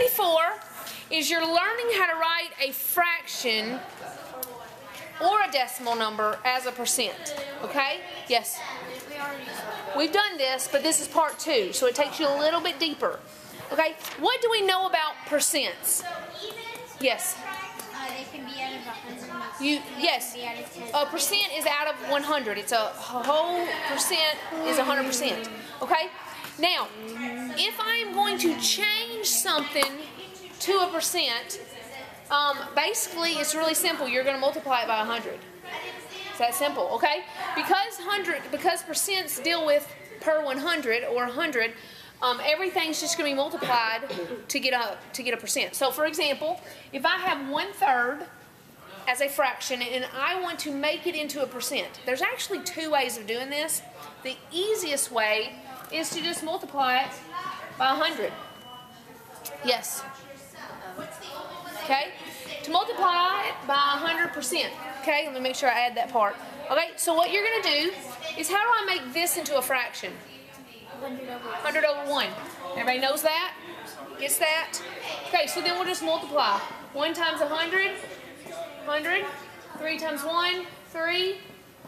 74 is you're learning how to write a fraction or a decimal number as a percent. Okay? Yes? We've done this, but this is part 2, so it takes you a little bit deeper. Okay? What do we know about percents? Yes? They can be out of 100. Yes. A percent is out of 100. It's a whole percent is 100%. Okay? Now, if I'm going to change something to a percent, basically it's really simple. You're going to multiply it by 100. It's that simple, okay? Because percents deal with per 100 or 100, everything's just going to be multiplied to get a percent. So, for example, if I have 1/3 as a fraction and I want to make it into a percent, there's actually 2 ways of doing this. The easiest way is to just multiply it by 100. Yes. Okay? To multiply it by 100%. Okay? Let me make sure I add that part. Okay? So what you're going to do is, how do I make this into a fraction? 100 over 1. Everybody knows that? Gets that? Okay, so then we'll just multiply. 1 times 100, 100. 3 times 1, 3.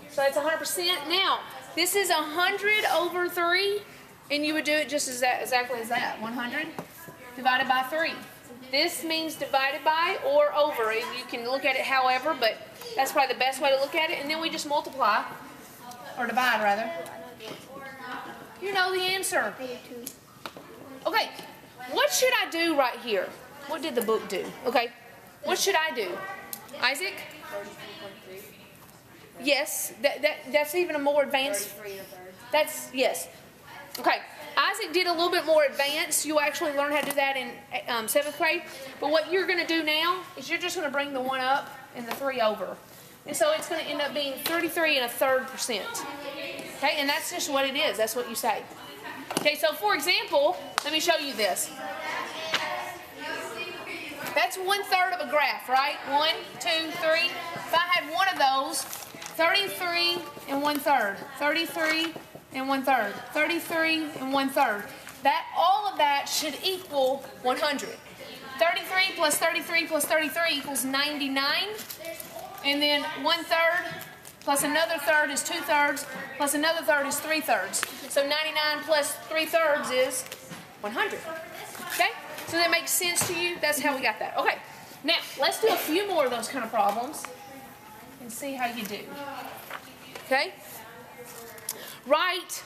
So that's 100%. Now, this is 100 over 3, and you would do it just exactly as that. 100 divided by 3. This means divided by or over. You can look at it however, but that's probably the best way to look at it. And then we just multiply, or divide rather. You know the answer. Okay, what should I do right here? What did the book do? Okay, what should I do? Isaac? Yes, that's even a more advanced. That's, yes. Okay, Isaac did a little bit more advanced. You'll actually learn how to do that in 7th grade. But what you're going to do now is you're just going to bring the 1 up and the 3 over. And so it's going to end up being 33 1/3%. Okay, and that's just what it is. That's what you say. Okay, so for example, let me show you this. That's 1/3 of a graph, right? 1, 2, 3. If I had one of those, 33 1/3, 33 1/3, 33 1/3. All of that should equal 100. 33 plus 33 plus 33 equals 99. And then 1/3 plus another third is 2/3, plus another third is 3/3. So 99 plus 3/3 is 100. Okay? So that makes sense to you? That's how we got that. Okay. Now, let's do a few more of those kind of problems and see how you do. Okay? Write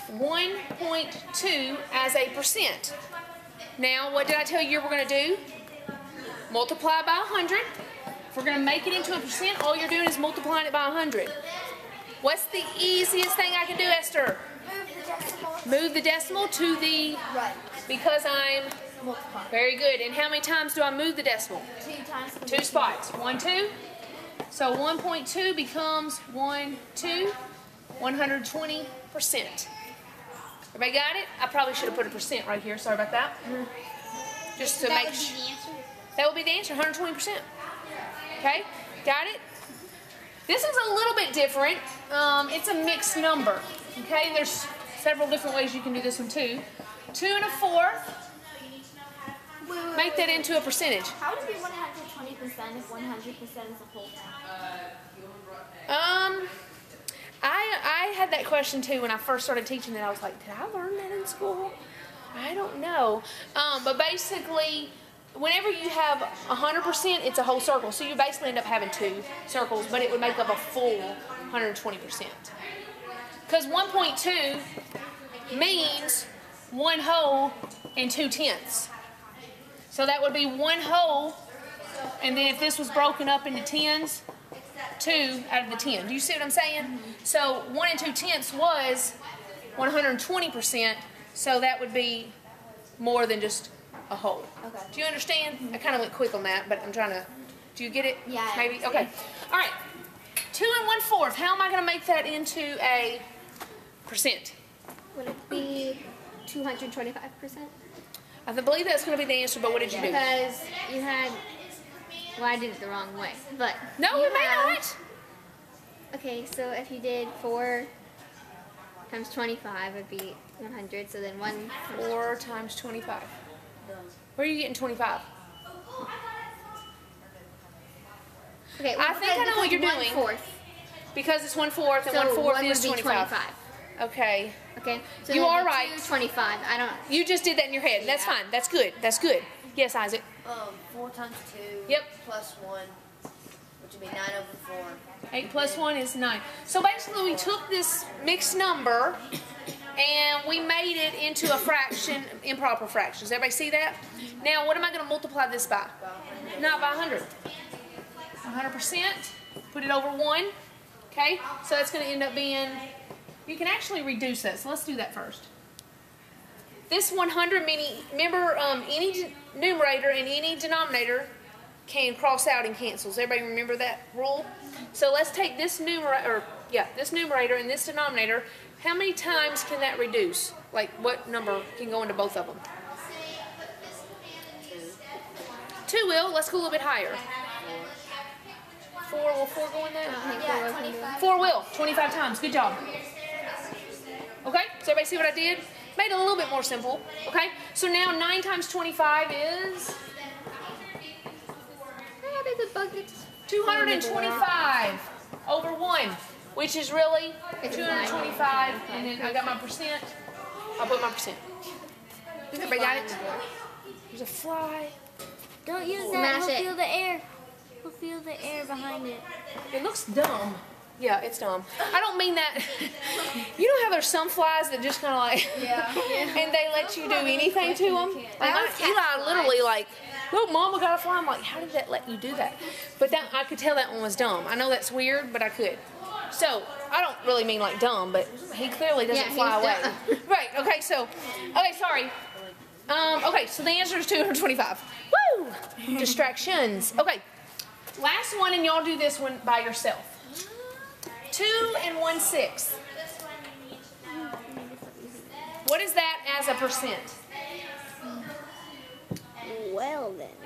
1.2 as a percent. Now, what did I tell you we're going to do? Multiply by 100. If we're going to make it into a percent, all you're doing is multiplying it by 100. What's the easiest thing I can do, Esther? Move the decimal to the right. Because I'm multiplying. Very good. And how many times do I move the decimal? 2 times. 2 spots. 1, 2. So 1.2 becomes 1, 2, 120%. Everybody got it? I probably should have put a percent right here. Sorry about that. Just to make sure. That would be the answer, 120%. Okay? Got it? This is a little bit different. It's a mixed number. Okay? There's several different ways you can do this one too. 2 1/4. Make that into a percentage. How would it be 120% if 100% is a whole? I had that question too when I first started teaching that. I was like, did I learn that in school? I don't know. But basically, whenever you have 100%, it's a whole circle. So you basically end up having 2 circles, but it would make up a full 120%. Because 1.2 means 1 whole and 2 tenths. So that would be 1 whole, and then if this was broken up into tens, 2 out of the 10. Do you see what I'm saying? Mm-hmm. So 1 and 2 tenths was 120%, so that would be more than just a whole. Okay. Do you understand? Mm-hmm. I kind of went quick on that, but I'm trying to, do you get it? Yeah. Maybe? Okay. All right. 2 1/4. How am I going to make that into a percent? Would it be 225%? I believe that's going to be the answer, but what did you do? Because you had, well, I did it the wrong way, but no, it may not. Okay, so if you did 4 times 25 would be 100, so then 4 times 25. Where are you getting 25? Okay, I think I know what you're doing. 1/4. Because it's 1/4 and So 1/4 1 is would be 25. Okay. Okay. So You that'd are be right. 225. I don't. You just did that in your head. That's Yeah. fine. That's good. That's good. Yes, Isaac. 4 times 2. Yep. Plus 1, which would be 9/4. 8 plus 1 is 9. So basically we took this mixed number and we made it into a fraction, improper fractions. Everybody see that? Now what am I going to multiply this by? Not by 100. 100%. Put it over 1. Okay? So that's going to end up being, you can actually reduce that. So let's do that first. This 100, remember any numerator and any denominator can cross out and cancel. Does everybody remember that rule? So let's take this numerator and this denominator. How many times can that reduce? Like what number can go into both of them? 2 will. Let's go a little bit higher. 4, will 4 go in there? Yeah, 25. 4 will. 25 times. Good job. Okay, so everybody see what I did? Made it a little bit more simple. Okay, so now 9 times 25 is How did the buckets? 225 over 1, which is really It's 225, and then I got my percent. I'll put my percent. Everybody got it? There's a fly. Don't use Smash that. We'll it. feel the air. We'll feel the air behind it. It looks dumb. Yeah, it's dumb. I don't mean that. You know how there's some flies that just kind of like, and they let you do anything to them? Like Eli literally like, look, Mama got a fly. I'm like, how did that let you do that? But that I could tell that one was dumb. I know that's weird, but I could. So I don't really mean like dumb, but he clearly doesn't fly away. Right. Okay. So, okay. Sorry. Okay. So the answer is 225. Woo! Distractions. Okay. Last one, and y'all do this one by yourself. 2 1/6. What is that as a percent? Well then.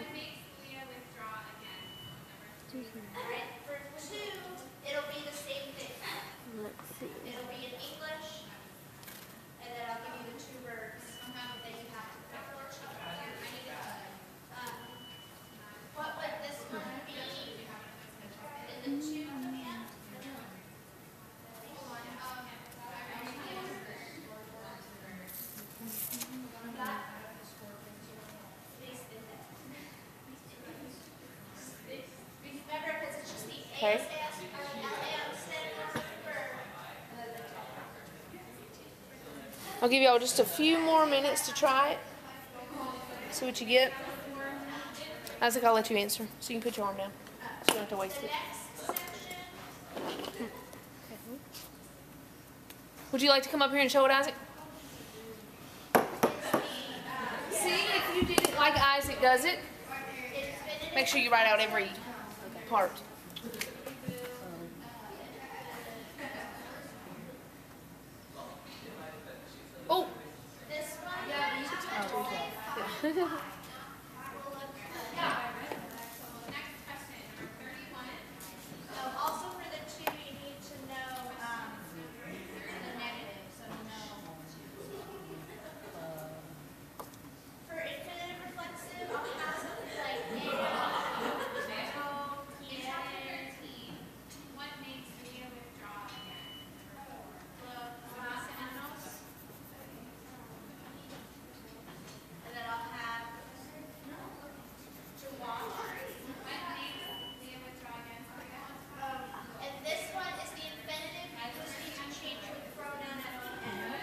For 2, it'll be the same thing. Let's see. It'll be in English, and then I'll give you the 2 verbs that you have to pick. What would this one be in the 2 command? Remember, because it's just the Okay. I'll give y'all just a few more minutes to try it. See what you get. Isaac, I'll let you answer. So you can put your arm down. So you don't have to waste it. Would you like to come up here and show it, Isaac? See if you did it like Isaac does it. Make sure you write out every part. Oh. This one. So also for the 2, you need to know the negative. So no. For infinitive reflexive, I'll have something like what makes the withdraw again? And then I'll have to walk. And this one is the infinitive. You just need to change your pronoun at the end.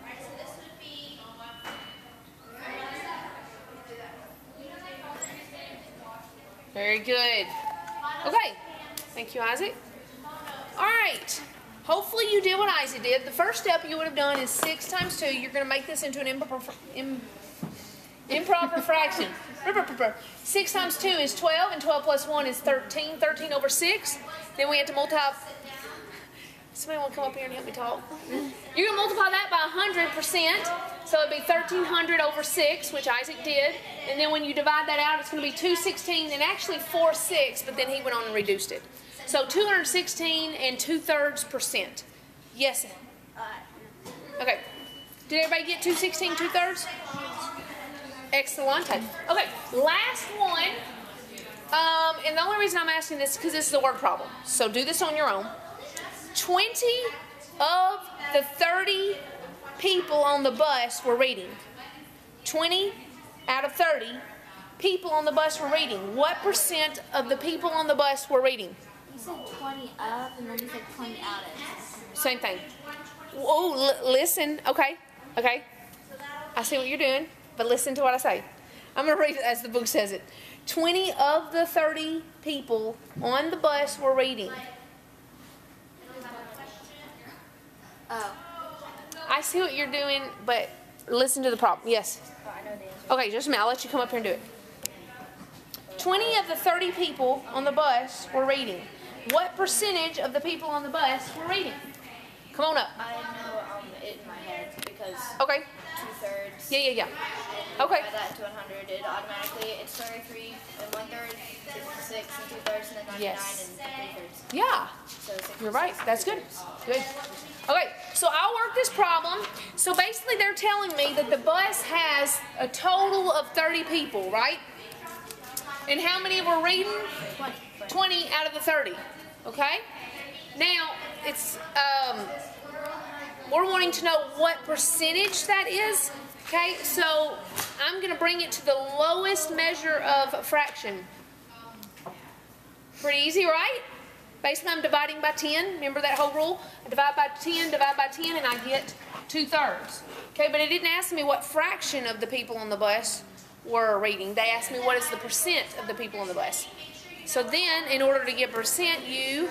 Alright, so this would be Very good. Okay. Thank you, Isaac. All right. Hopefully you did what Isaac did. The first step you would have done is 6 times 2. You're going to make this into an improper fraction. 6 times 2 is 12, and 12 plus 1 is 13. 13 over 6. Then we have to multiply. Somebody want to come up here and help me talk? You're going to multiply that by 100%. So it'd be 1,300 over 6, which Isaac did. And then when you divide that out, it's going to be 216 and actually 4/6, but then he went on and reduced it. So 216 and 2/3%. Yes. Okay. Did everybody get 216 2/3? Excellent. Okay, last one. And the only reason I'm asking this is because this is a word problem. So do this on your own. 20 of the 30 people on the bus were reading. 20 out of 30 people on the bus were reading. What percent of the people on the bus were reading? You said 20 up and then you said 20 out of. Same thing. Oh, listen. Okay. Okay. I see what you're doing, but listen to what I say. I'm going to read it as the book says it. 20 of the 30 people on the bus were reading. Oh. I see what you're doing, but listen to the problem. Yes. Oh, I know the answer. Okay, just a minute. I'll let you come up here and do it. 20 of the 30 people on the bus were reading. What percentage of the people on the bus were reading? Come on up. I know it in my head because Okay. 2/3. Yeah. And Okay. By that to 100, it automatically it's 33 and 1/3, 66 and 2/3, and then 99 Yes. and 3/3. Yeah. So 66 You're right. and That's good. 3/3. Good. Okay, so I'll work this problem. So basically they're telling me that the bus has a total of 30 people, right? And how many were reading? 20 out of the 30. Okay? Now, it's we're wanting to know what percentage that is. Okay? So I'm going to bring it to the lowest measure of a fraction. Pretty easy, right? Basically, I'm dividing by 10. Remember that whole rule? I divide by 10, and I get 2/3. Okay, but it didn't ask me what fraction of the people on the bus were reading. They asked me what is the percent of the people on the bus. So then, in order to get percent, you...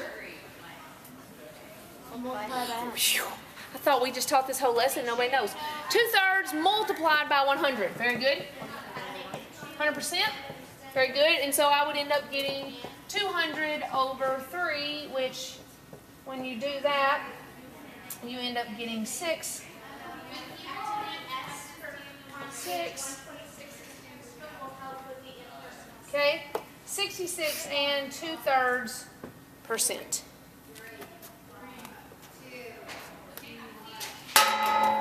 Phew, I thought we just taught this whole lesson. Nobody knows. 2/3 multiplied by 100. Very good. 100%. Very good. And so I would end up getting 200 over 3, which when you do that, you end up getting 6. 6. Okay, 66 and 2/3%.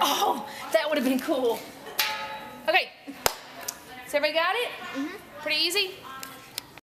Oh, that would have been cool. Okay, so everybody got it? Pretty easy?